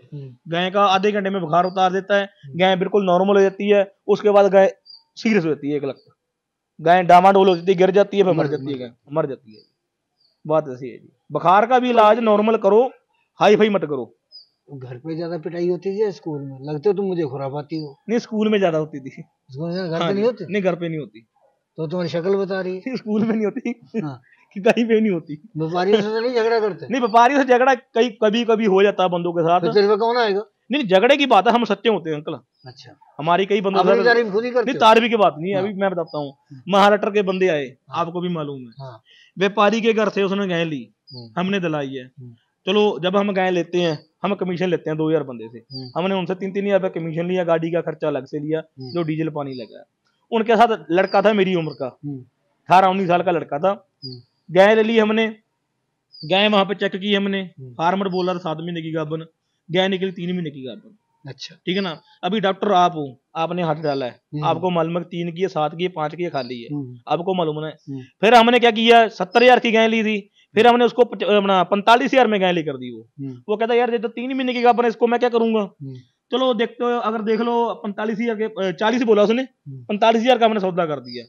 गाय का आधे घंटे में बुखार उतार देता है, गाय बिल्कुल नॉर्मल हो जाती है, उसके बाद गाय सीरियस हो जाती है, एक लगता गाय डामाडोल हो जाती है, गिर जाती है, फिर मर जाती है, गाय मर जाती है। बात ऐसी है जी। बुखार का भी इलाज नॉर्मल करो, हाई फाई मत करो। घर पे ज्यादा पिटाई होती थी स्कूल में? लगते हो तुम मुझे खुरापाती हो। नहीं स्कूल में ज्यादा होती थी, घर पे नहीं होती? नहीं घर पे नहीं होती। तो तुम्हारी शक्ल बता रही है। स्कूल में नहीं होती, कहीं पे नहीं होती। व्यापारियों से नहीं झगड़ा करते? नहीं व्यापारियों से झगड़ा कभी कभी हो जाता है बंदों के साथ। फिर कौन आएगा? नहीं झगड़े की बात है, हम सत्य होते हैं अंकल। अच्छा। हमारी कई बंदों से तारीफ खुद ही करते हो? नहीं तारीफ की बात नहीं है। अभी मैं बताता हूँ, महाराष्ट्र के बंदे आए, आपको भी मालूम है। व्यापारी के घर से उसने गाय ली, हमने दिलाई है। चलो जब हम गाय लेते हैं, हम कमीशन लेते हैं 2000 बंदे से, हमने उनसे 3-3 हजार कमीशन लिया, गाड़ी का खर्चा अलग से लिया, जो डीजल पानी लगा। उनके साथ लड़का था मेरी उम्र का, 18-19 साल का लड़का था। गाय ले ली हमने, गाय वहां पे चेक की हमने, फार्मर बोला था 7 महीने की गाभन, गाय निकली 3 महीने की गाभन। अच्छा ठीक है ना। अभी डॉक्टर आप हो, आपने हाथ डाला है, आपको मालूम है 3 की है, 7 की है, 5 की है, खाली है, आपको मालूम है। फिर हमने क्या किया, 70,000 की गाय ली थी, फिर हमने उसको 45,000 में गाय लेकर दी। वो कहता यार ये तो 3 महीने की गाभन है, इसको मैं क्या करूंगा। चलो देखते हो, अगर देख लो 45,000 के 40 बोला उसने, 45,000 का हमने सौदा कर दिया।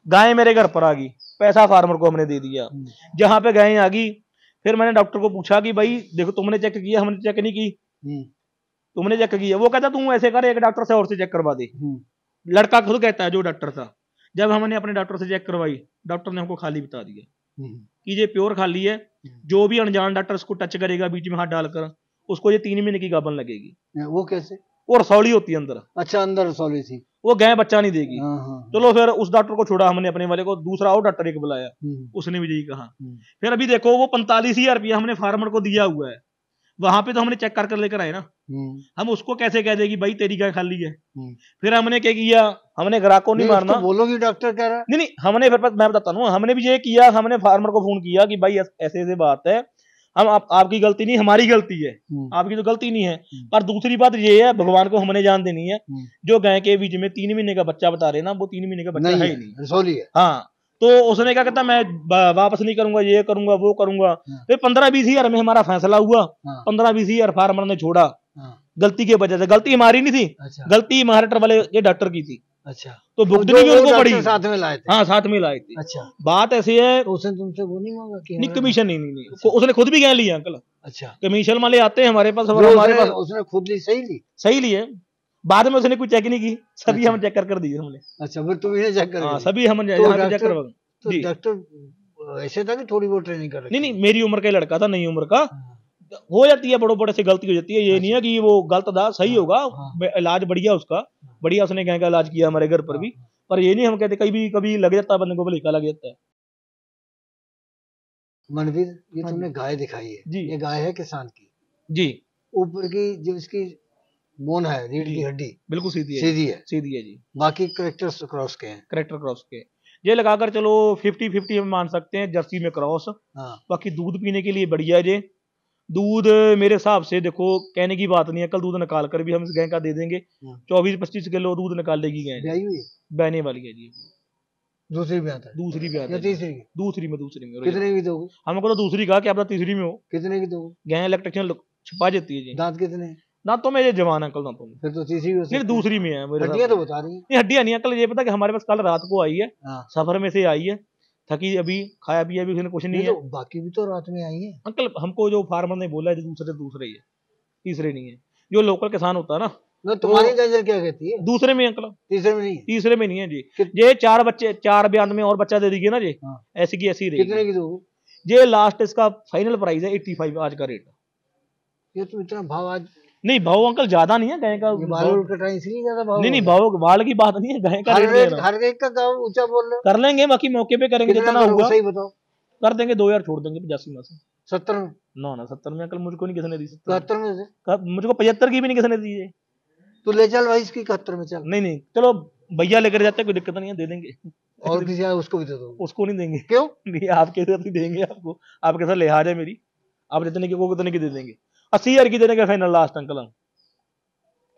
गाय मेरे घर पर आ गई, पैसा फार्मर को हमने दे दिया। जहां पे गाय आ गई, फिर मैंने डॉक्टर को पूछा कि भाई देखो तुमने चेक किया, हमने चेक नहीं की, तुमने चेक किया। वो कहता तू ऐसे कर, एक डॉक्टर से और से चेक करवा दे। लड़का खुद कहता है जो डॉक्टर था। जब हमने अपने डॉक्टर से चेक करवाई, डॉक्टर ने हमको खाली बता दिया कि ये प्योर खाली है। जो भी अनजान डॉक्टर उसको टच करेगा बीच में हाथ डालकर, उसको ये 3 महीने की गाभन लगेगी। वो कैसे? वो रसौली होती है अंदर। अच्छा अंदर रसौली थी, वो गाय बच्चा नहीं देगी। चलो फिर उस डॉक्टर को छोड़ा हमने अपने वाले को, दूसरा और डॉक्टर एक बुलाया, उसने भी यही कहा। फिर अभी देखो वो 45,000 रुपया हमने फार्मर को दिया हुआ है, वहां पे तो हमने चेक कर लेकर आए ना। हम उसको कैसे कह देगी भाई तेरी गाय खाली है। फिर हमने क्या किया, हमने ग्राहक को नहीं मारना। बोलोगी डॉक्टर कह रहा है। नहीं हमने फिर मैं बताता हूँ, हमने भी ये किया, हमने फार्मर को फोन किया कि भाई ऐसे ऐसे बात है, हम आपकी गलती नहीं, हमारी गलती है, आपकी तो गलती नहीं है। पर दूसरी बात ये है, भगवान को हमने जान देनी है, जो गाय के बीच में 3 महीने का बच्चा बता रहे ना, वो 3 महीने का बच्चा है ही नहीं, रसौली है। हाँ तो उसने क्या कहता मैं वापस नहीं करूंगा, ये करूंगा वो करूंगा। फिर 15-20 हजार में हमारा फैसला हुआ। 15-20 हजार फार्मर ने छोड़ा, गलती के वजह से। गलती हमारी नहीं थी, गलती महाराष्ट्र वाले के डॉक्टर की थी। अच्छा, तो भुगतनी भी उनको पड़ी, साथ में लाए थे। हाँ साथ में लाए थे। अच्छा, बात ऐसी है, तो उसने तुमसे वो नहीं मांगा कि नहीं कमीशन नहीं, अच्छा। उसने खुद भी गए लिया अंकल। अच्छा, कमीशन वाले आते हैं हमारे पास, और हमारे पास उसने खुद ली, सही ली है। बाद में उसने कुछ चेक नहीं की, सभी हम चेक कर दिए हमने। अच्छा, फिर तुम इन्हें चेक कर, हाँ सभी हम चेक करवा। तो डॉक्टर ऐसे था कि थोड़ी बहुत ट्रेनिंग कर रखी? नहीं, मेरी उम्र का लड़का था, नई उम्र का। हो जाती है, बड़ों से गलती हो जाती है, ये नहीं है कि वो गलत था, सही होगा, इलाज बढ़िया उसका, बढ़िया उसने गाय का इलाज किया हमारे घर पर भी। पर ये नहीं हम कहते, कभी लग जाता है बंदे को, भलेखा लग जाता है। मनवीर, ये तुमने गाय दिखाई है जी, ये गाय है किसान की जी। ऊपर की जो इसकी मोन है, रीढ़ की हड्डी बिल्कुल सीधी है जी। बाकी करेक्टर्स क्रॉस के हैं, करेक्टर क्रॉस के। ये लगाकर चलो 50-50 हम मान सकते हैं, जर्सी में क्रॉस। बाकी दूध पीने के लिए बढ़िया है ये दूध, मेरे हिसाब से देखो, कहने की बात नहीं है, कल दूध निकाल कर भी हम इस गाय का दे देंगे, 24-25 किलो दूध निकाल लेगी गाय, बहने वाली है जी। दूसरी भी आता है, दूसरी भी आता है, दूसरी में कितने की दोगे? हमको तो दूसरी कहा, क्या पता तीसरी में हो। कितने की दोगे? गाय इलेक्ट्रिशियन छुपा देती है जी। दांत कितने? दांतों में ये जवान अंकल, दांतों में। फिर तो तीसरी हो सकती है। नहीं, दूसरी में है। हड्डियां तो बता रही है। नहीं, हड्डियां नहीं अंकल, ये पता कि हमारे पास कल रात को आई है, सफर में से आई है, थकी, अभी खाया पिया भी उसने कुछ नहीं है। बाकी भी तो रात में आई है अंकल, हमको जो फार्मर ने बोला है दूसरे ही है, तीसरे नहीं है। जो लोकल किसान होता है ना, तुम्हारी नजर क्या कहती है? दूसरे में अंकल, तीसरे में नहीं है। तीसरे में नहीं है जी। ये 4 बयान में और बच्चा दे दीजिए ना जी, ऐसी की ऐसी रहेगी। कितने की दोगे? ये लास्ट इसका फाइनल प्राइस है 85 आज का रेट। ये तो इतना भाव आज नहीं, भाव अंकल ज्यादा नहीं है गाय का, बाल कटाई इसलिए ज्यादा भाव नहीं, भाव बाल की बात नहीं है, गाय का रेट हर एक का ऊंचा बोल रहे हो। कर लेंगे, बाकी मौके पे करेंगे, जितना हुआ सही बताओ। कर देंगे, 2000 छोड़ देंगे 85 में से। 70 में? ना 70 में अंकल मुझको नहीं किसी ने दी। 71 में से? मुझको 75 की भी नहीं किसी ने दी है। तो ले चल भाई, इसकी 71 में चल। नहीं, चलो भैया लेकर जाते, कोई दिक्कत नहीं है, दे देंगे। और किसी आए उसको भी दे दो? उसको नहीं देंगे। क्यों नहीं, आपके साथ ही देंगे, आपको आपके साथ लिहाज है मेरी, आप जितने की को उतने की दे देंगे। 80,000 की देने का फाइनल लास्ट अंकल।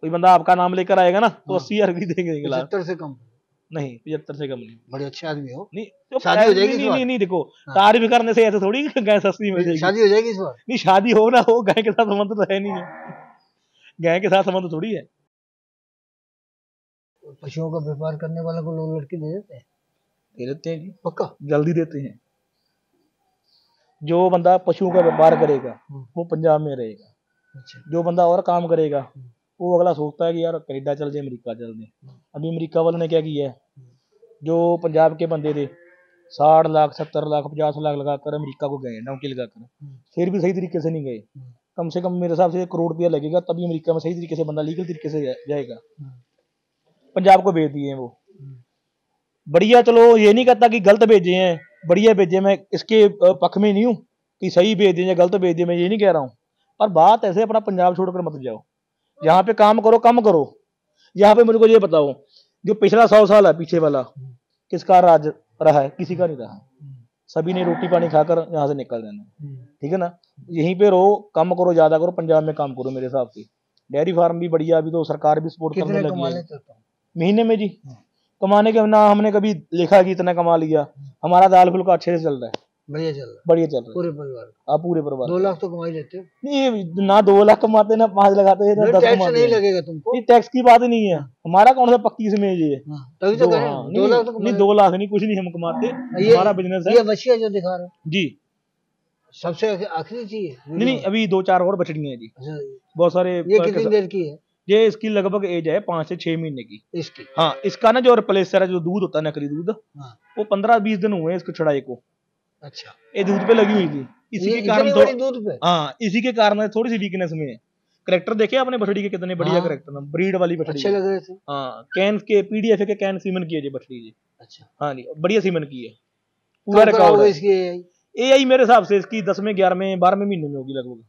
कोई बंदा आपका नाम लेकर आएगा ना, तो 80,000 की देंगे। 75 से कम नहीं, 75 से कम नहीं। बड़े अच्छे आदमी हो। नहीं तो शादी हो जाएगी। नहीं, देखो, तारीफ करने से ऐसे थोड़ी गाय सस्ती मिल जाएगी। शादी हो जाएगी इस बार? नहीं, शादी हो ना हो, गाय के साथ संबंध तो है नहीं है, गाय के साथ संबंध थोड़ी है। पशुओं का व्यापार करने वालों को लोग लड़की दे देते हैं? दे देते हैं जी, पक्का जल्दी देते हैं। जो बंदा पशुओं का व्यापार करेगा वो पंजाब में रहेगा। अच्छा। जो बंदा और काम करेगा वो अगला सोचता है कि यार कनाडा चल जाए, अमेरिका चल जाए। अभी अमेरिका वालों ने क्या किया है, जो पंजाब के बंदे थे 60 लाख 70 लाख 50 लाख लगाकर अमेरिका को गए, नौकरी लगाकर, फिर भी सही तरीके से नहीं गए। कम से कम मेरे हिसाब से 1 करोड़ रुपया लगेगा, तभी अमेरिका में सही तरीके से बंदा लीगल तरीके से जाएगा। पंजाब को भेज दिए हैं वो, बढ़िया। चलो ये नहीं कहता कि गलत भेजे हैं, बढ़िया भेजे, मैं इसके पक्ष में नहीं हूँ कि सही भेज दिए या गलत भेज दिए, मैं ये नहीं कह रहा हूँ। पर बात ऐसे, अपना पंजाब छोड़कर मत जाओ, यहाँ पे काम करो, कम करो। यहाँ पे मुझको ये बताओ, जो पिछला 100 साल है पीछे वाला, किसका राज रहा है? किसी का नहीं रहा। सभी ने रोटी पानी खाकर यहाँ से निकल जाना, ठीक है ना। यहीं पे रहो, कम करो, ज्यादा करो, पंजाब में काम करो मेरे हिसाब से। डेयरी फार्म भी बढ़िया, अभी तो सरकार भी सपोर्ट करने लगी है। महीने में जी कमाने के ना, हमने कभी लिखा कि इतना कमा लिया। हमारा दाल फुल्का अच्छे से चल रहा है, बढ़िया चल रहा है पूरे परिवार। आप पूरे परिवार 2 लाख तो कमा ही लेते हो? नहीं, ना 2 लाख कमाते, ना 5 लगाते हैं, ना 10 कमाते। नहीं लगेगा तुमको? नहीं, टैक्स की बात नहीं है, हमारा कौन सा पक्की इसमें ये है। तभी तो कह रहे हैं 2 लाख तो नहीं, 2 लाख नहीं, कुछ नहीं हम कमाते, हमारा बिजनेस है। ये बछिया जो दिखा रहे हो जी, सबसे आखिरी चीज है? नहीं, अभी 2-4 और बछड़ियां हैं जी, बहुत सारे। ये कितनी देर की है? ये इसकी लगभग एज है 5 से 6 महीने की इसकी। हाँ, इसका ना जो रिप्लेसर है, जो दूध होता है नकली दूध, वो 15-20 दिन हुए इसको छड़ाई को। अच्छा। ये दूध पे लगी हुई थी, इसी के कारण दूध पे। हाँ, इसी के कारण थोड़ी सी वीकनेस में है। करेक्टर देखे आपने बछड़ी के कितने बढ़िया करेक्टर ना, ब्रीड वाली बछड़ी, अच्छे लग रहे थे। हाँ, कैन के पीडीएफ के कैन सीमन की है ये बछड़ी जी। अच्छा। हाँ जी, बढ़िया सीमन की है, पूरा रिकॉर्ड है इसकी। एआई मेरे हिसाब से इसकी 10वें 11वें 12वें महीने में होगी लगभग।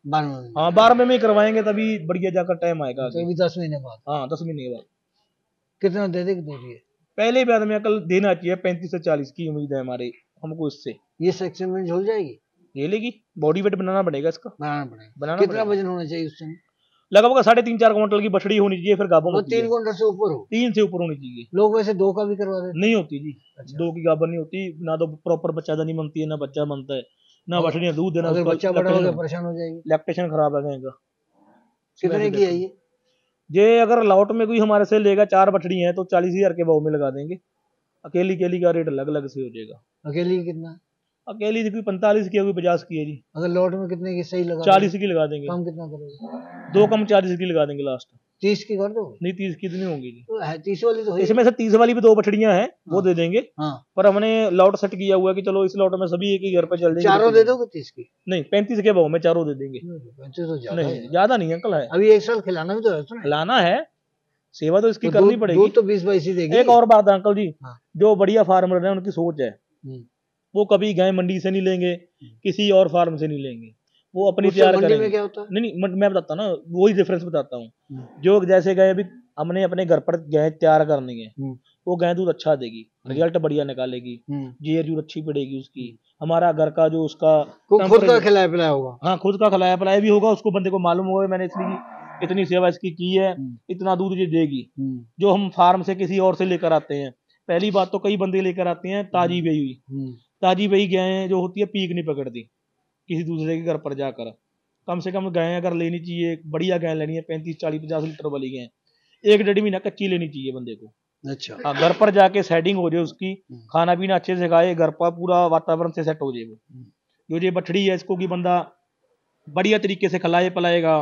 12वें? हाँ, 12वें में करवाएंगे, तभी बढ़िया जाकर टाइम आएगा। 10 महीने बाद? हाँ, 10 महीने के बाद। कितना दे देगी दूध ये? पहले बाद में कल देना चाहिए, 35 से 40 की उम्मीद है हमारे हमको इससे। ये सेक्शन में झूल जाएगी? ये लेगी, बॉडी वेट बनाना पड़ेगा इसका, बनाना कितना वजन होना चाहिए उससे? लगभग 3.5-4 क्विंटल की बछड़ी होनी चाहिए, फिर गाभन होती है। 3 क्विंटल से ऊपर हो? 3 से ऊपर होनी चाहिए। लोग वैसे 2 का भी करवा देते? नहीं होती जी। अच्छा। 2 की गाभन नहीं होती, ना तो प्रॉपर बच्चादानी बनती है, ना बच्चा बनता है, ना बछड़ियां दूध देना। अगर बच्चा बड़ा हो गया परेशान हो जाएगी, लैक्टेशन खराब है गाय का। कितने की है ये? ये अगर लॉट में कोई हमारे से लेगा 4 बछड़ी हैं तो 40,000 के भाव में लगा देंगे। अकेली का रेट अलग अलग से हो जाएगा। अकेली कितना? अकेली कोई 45 की है, कोई 50 की है जी। अगर लॉट में कितने की सही लगा? 40 की लगा देंगे। कम कितना करोगे? 2 कम 40 की लगा देंगे लास्ट। 30 की कर दो? नहीं 30 की इतनी होंगी जी। तो है 30 वाली तो है। इसमें से 30 वाली भी 2 बछड़ियां हैं, वो दे देंगे। हाँ। पर हमने लॉट सेट किया हुआ है कि चलो इस लॉट में सभी एक ही घर पर चल देंगे। चारों दे दोगे 30 की? नहीं 35 के भाव में चारों दे देंगे। 35 तो ज्यादा नहीं ज्यादा नहीं अंकल है। अभी 1 साल खिलाना भी तो है। खिलाना है, सेवा तो इसकी करनी पड़ेगी। दूध तो 20-22 ही देगी। एक और बात है अंकल जी, जो बढ़िया फार्मर है उनकी सोच है, वो कभी गाय मंडी से नहीं लेंगे, किसी और फार्म से नहीं लेंगे, वो अपनी तैयार करेंगे। में क्या होता है? नहीं मैं बताता ना, वही डिफरेंस बताता हूँ। जो जैसे गाय अभी हमने अपने घर पर गाय तैयार करनी है, वो गाय दूध अच्छा देगी, रिजल्ट बढ़िया निकालेगी, जीर अच्छी पड़ेगी उसकी। हमारा घर का जो उसका खुद का खिलाया पिलाया होगा। हाँ खुद का खिलाया पिलाया भी होगा, उसको बंदे को मालूम होगा मैंने इतनी सेवा इसकी की है, इतना दूध ये देगी। जो हम फार्म से किसी और से लेकर आते हैं, पहली बात तो कई बंदे लेकर आते हैं ताजी बही हुई, ताजी बही गायें जो होती है पीक नहीं पकड़ती किसी दूसरे के घर पर जाकर। कम से कम गायें अगर लेनी चाहिए, बढ़िया गाय लेनी है 35, 40, 50 लीटर वाली गाय 1-1.5 महीना कच्ची लेनी चाहिए बंदे को। अच्छा। हाँ घर पर जाके सेटिंग हो जाए उसकी, खाना पीना अच्छे से खाए, घर पर पूरा वातावरण से सेट हो जाए वो। जो ये बछड़ी है इसको कि बंदा बढ़िया तरीके से खिलाए पिलाएगा,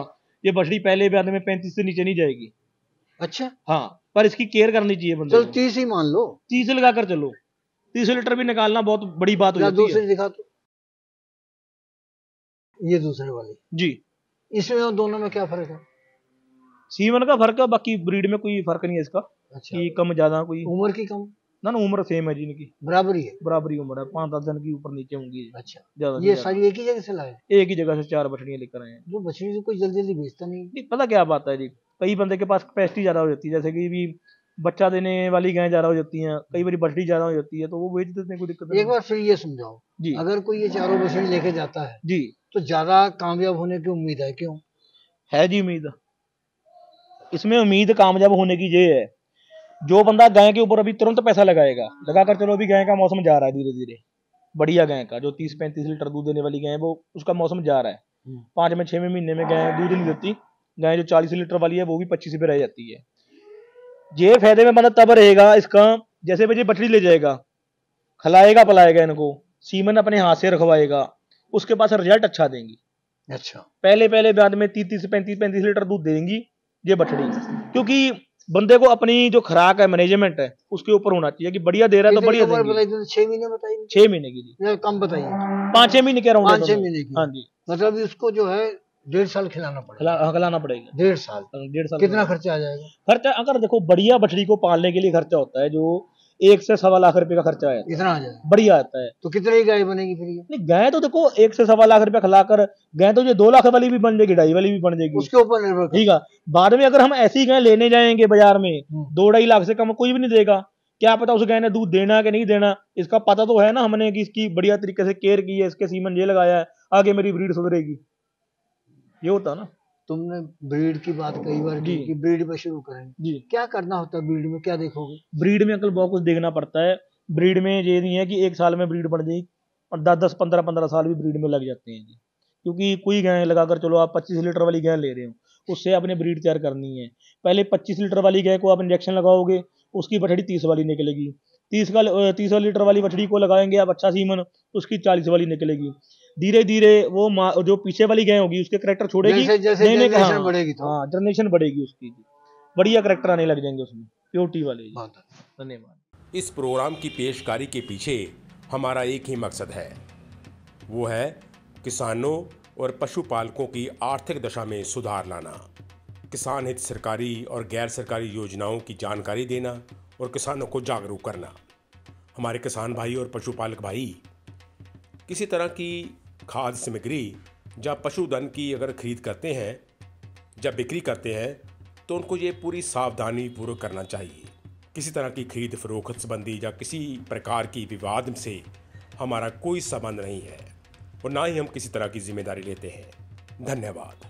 ये बछड़ी पहले ब्याह में 35 से नीचे नहीं जाएगी। अच्छा। हाँ पर इसकी केयर करनी चाहिए बंदे। चलो 30 ही मान लो, 30 लगा कर चलो, 30 लीटर भी निकालना बहुत बड़ी बात हो जाती है। दूसरी दिखा तो ये दूसरे वाली जी, इसमें और दोनों में क्या फर्क है? सीमन का फर्क है, बाकी ब्रीड में कोई फर्क नहीं है इसका। अच्छा। कि कम ज्यादा कोई उम्र की कम ना उम्र सेम है जी इनकी, बराबरी है, बराबरी उम्र है, 5-10 दिन की ऊपर नीचे होंगी। अच्छा। ज्यादा ये सारी एक ही जगह से लाए? एक ही जगह से 4 बछड़ियां लेकर आए हैं। जो बछड़ी से कोई जल्दी जल्दी बेचता नहीं। पता क्या बात है जी, कई बंदे के पास कैपेसिटी ज्यादा हो जाती है, जैसे कि भी बच्चा देने वाली गाय ज्यादा हो जाती हैं, कई बार बछड़ी ज्यादा हो जाती है तो वो बेच देते हैं, कोई दिक्कत नहीं। एक बार फिर ये समझाओ जी, अगर कोई ये चारों बछड़ी लेके जाता है जी तो ज्यादा कामयाब होने की उम्मीद है? क्यों है जी उम्मीद? इसमें उम्मीद कामयाब होने की ये है, जो बंदा गाय के ऊपर अभी तुरंत पैसा लगाएगा, लगाकर चलो अभी गाय का मौसम जा रहा है धीरे धीरे, बढ़िया गाय का जो 30-35 लीटर दूध देने वाली गाय है वो उसका मौसम जा रहा है, 5वें-6वें महीने में गाय दूध नहीं देती, गाय जो 40 लीटर वाली है वो भी 25 पे रह जाती है। ये फायदे में बंदा तब रहेगा इसका, जैसे बच्चे बछड़ी ले जाएगा, खिलाएगा पिलाएगा इनको, सीमन अपने हाथ से रखवाएगा, उसके पास रिजल्ट अच्छा देंगी। अच्छा। पहले बाद में 30-35 लीटर दूध देंगी ये बछड़ी, क्योंकि बंदे को अपनी जो खुराक है मैनेजमेंट है उसके ऊपर होना चाहिए कि बढ़िया दे रहा है तो बढ़िया देंगे। 6 महीने बताइए। 6 महीने की जी, कम बताइए। 5-6 महीने के अराउंड। 5-6 महीने की। हाँ जी, मतलब उसको जो है 1.5 साल खिलाना पड़ेगा। खिलाना पड़ेगा 1.5 साल। कितना खर्चा आ जाएगा? खर्चा अगर देखो बढ़िया बछड़ी को पालने के लिए खर्चा होता है जो 1 से 1.25 लाख रुपए का खर्चा आया, इतना आ जाएगा? बढ़िया आता है। तो कितने की गाय बनेगी फिर ये? नहीं गाय तो देखो 1 से 1.25 लाख रुपए खिलाकर गाय तो ये 2 लाख वाली भी बन जाएगी, 2.5 वाली भी बन जाएगी, उसके ऊपर निर्भर। ठीक है, बाद में अगर हम ऐसी गाय लेने जाएंगे बाजार में 2-2.5 लाख से कम कोई भी नहीं देगा, क्या पता उस गाय ने दूध देना कि नहीं देना, इसका पता तो है ना हमने कि इसकी बढ़िया तरीके से केयर की है, इसके सीमन ये लगाया है, आगे मेरी ब्रीड सुधरेगी, ये होता ना। तुमने ब्रीड की बात कई बार की कि ब्रीड में शुरू करेंगे जी, क्या करना होता है ब्रीड में, क्या देखोगे? ब्रीड में अंकल बहुत कुछ देखना पड़ता है। ब्रीड में ये नहीं है कि 1 साल में ब्रीड बढ़ जाएगी, और 10-10, 15-15 साल भी ब्रीड में लग जाते हैं जी, क्योंकि कोई गाय लगाकर चलो आप 25 लीटर वाली गाय ले रहे हो, उससे आपने ब्रीड तैयार करनी है, पहले 25 लीटर वाली गाय को आप इंजेक्शन लगाओगे, उसकी बछड़ी 30 वाली निकलेगी, 30 लीटर वाली बछड़ी को लगाएंगे आप अच्छा सीमन, उसकी 40 वाली निकलेगी, धीरे धीरे वो जो पीछे वाली गाय होगी उसके करैक्टर छोड़ेगी, जनरेशन बढ़ेगी, हाँ जनरेशन बढ़ेगी उसकी, बढ़िया करैक्टर आने लग जाएंगे उसमें, प्योरिटी वाले। धन्यवाद। इस प्रोग्राम की पेशकारी के पीछे हमारा एक ही मकसद है, वो है किसानों और पशुपालकों की आर्थिक दशा में सुधार लाना, किसान हित सरकारी और गैर सरकारी योजनाओं की जानकारी देना और किसानों को जागरूक करना। हमारे किसान भाई और पशुपालक भाई किसी तरह की खाद्य सामग्री या पशुधन की अगर खरीद करते हैं, जब बिक्री करते हैं तो उनको ये पूरी सावधानी पूर्वक करना चाहिए। किसी तरह की खरीद फरोख्त संबंधी या किसी प्रकार की विवाद से हमारा कोई संबंध नहीं है और ना ही हम किसी तरह की जिम्मेदारी लेते हैं। धन्यवाद।